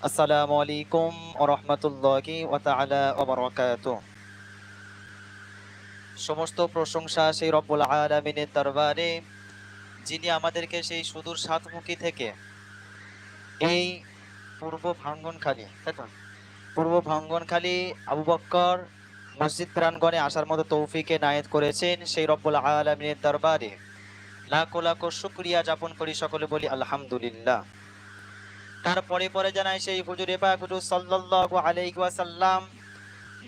আসসালামু আলাইকুম ওয়া রাহমাতুল্লাহি ওয়া তাআলা ওয়া বারাকাতুহু। সমস্ত প্রশংসা সেই রব্বুল আলামিনের দরবারে, যিনি আমাদেরকে সেই সুদূর সাতমুখী থেকে এই পূর্ব ভাঙ্গনখালী, তাই তো? পূর্ব ভাঙ্গনখালী আবু বক্কর মসজিদ প্রাঙ্গণে আসার মতো তৌফিক এনায়েত করেছেন। সেই রব্বুল আলামিনের দরবারে লাখো লাখো শুকরিয়া জ্ঞাপন করি, সকলে বলি আলহামদুলিল্লাহ। তারপরে পরে জানাই সেই হুজুরে পাক হুজুর সাল্লাল্লাহু আলাইহি ওয়াসাল্লাম,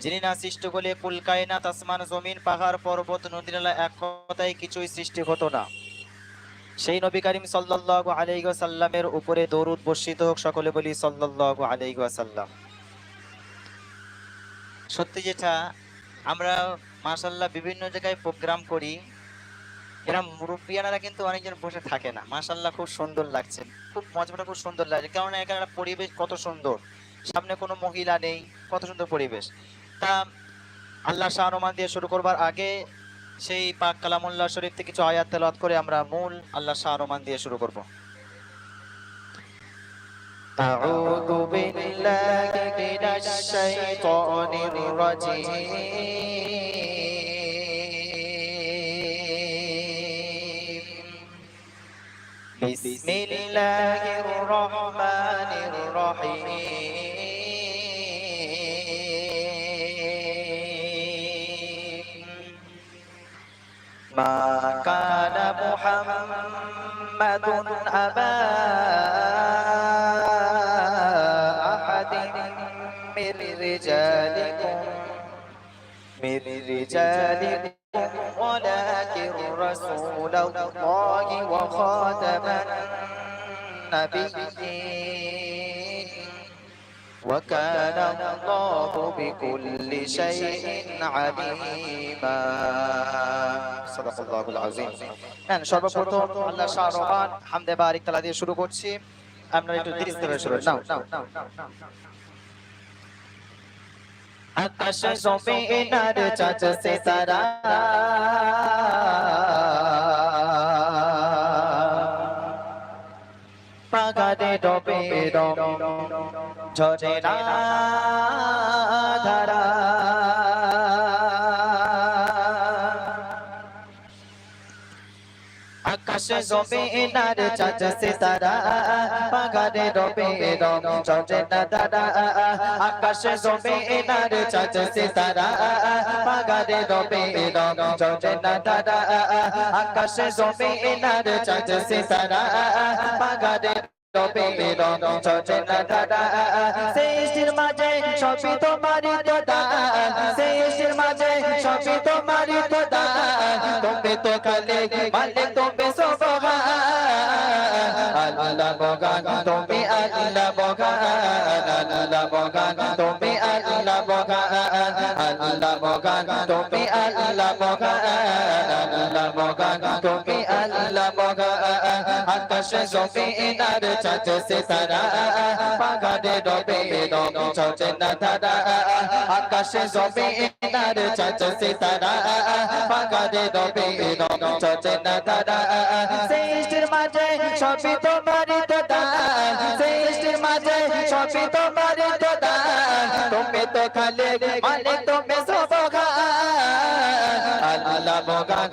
যিনি না সৃষ্টি করলে কুল কায়নাত, আসমান জমিন পাহাড় পর্বত নদী নালা এক কথায় কিছুই সৃষ্টি হতো না। সেই নবী করিম সাল্লাল্লাহু আলাইহি ওয়াসাল্লামের উপরে দরুদ বর্ষিত হোক, সকলে বলি সাল্লাল্লাহু আলাইহি ওয়াসাল্লাম। সত্যি যেটা আমরা মাশাআল্লাহ বিভিন্ন জায়গায় প্রোগ্রাম করি, এরা মুরব্বিয়ানারা কিন্তু অনেকজন বসে থাকে না। মাশাআল্লাহ খুব সুন্দর লাগছে, খুব মজাটা খুব সুন্দর লাগছে, কারণ এখানে একটা পরিবেশ কত সুন্দর, সামনে কোনো মহিলা নেই, কত সুন্দর পরিবেশ। তা আল্লাহ শাহ রহমান দিয়ে শুরু করবার আগে সেই পাক কালামুল্লাহ শরীফ থেকে কিছু আয়াত তেলাওয়াত করে আমরা মূল আল্লাহ শাহ রহমান দিয়ে শুরু করব। আউযু বিল্লাহি মিনাশ শাইতানির রাজীম। বিসমিল্লাহির রহমানির রহিম। মা কানা মুহাম্মাদুন আবা আহাদিন মির রিজালিকুম ওয়ালাকিন রাসূলাল্লাহি ওয়া খাতামান নাবিয়্যিন ওয়া কানা আল্লাহু বিকুল্লি শাইইন আলীমা। সাদাকাল্লাহুল আযীম। সর্বপ্রথম আল্লাহ শাহ রহমান হামদে বারিক তাআলা দিয়ে শুরু করছি। আপনারা একটু ধীরে ধীরে শুরু নাও। আকাশ জমিনের চাঁদ সিতারা পাগারে ডবে রং ঝরে না ধারা। আকাশ জমিনের চাঁদ সিতারা পাগারে ডবে রং ঝরে না ধারা। আকাশ জমিনের চাঁদ সিতারা পাগারে ডবে রং ঝরে না ধারা। আকাশ জমিনের চাঁদ সিতারা পাগারে ডবে রং ঝরে না ধারা। সৃষ্টির মাঝে সবই তোমারই দান, সৃষ্টির মাঝে সবই তোমারই দান। তুমি তো খালিক মালিক, তুমি সুবহান আল্লাহ বগান, তুমি আল্লাহ বগান আল্লাহ বগান, তুমি আল্লাহ বগান আল্লাহ বগান, তুমি আল্লাহ বগান আল্লাহ বগান, তুমি আল্লাহ বগান। আকাশ জমিনের চাঁদ সিতারা পাগারে ডবে রং ঝরে না ধারা। আকাশ জমিনের চাঁদ সিতারা পাগারে ডবে রং ঝরে না ধারা। সৃষ্টির মাঝে সবই তোমারই দান, সৃষ্টির মাঝে সবই তোমারই দান। তুমি তো খালিক মালিক, তুমি সুবহান আল্লাহ বগান,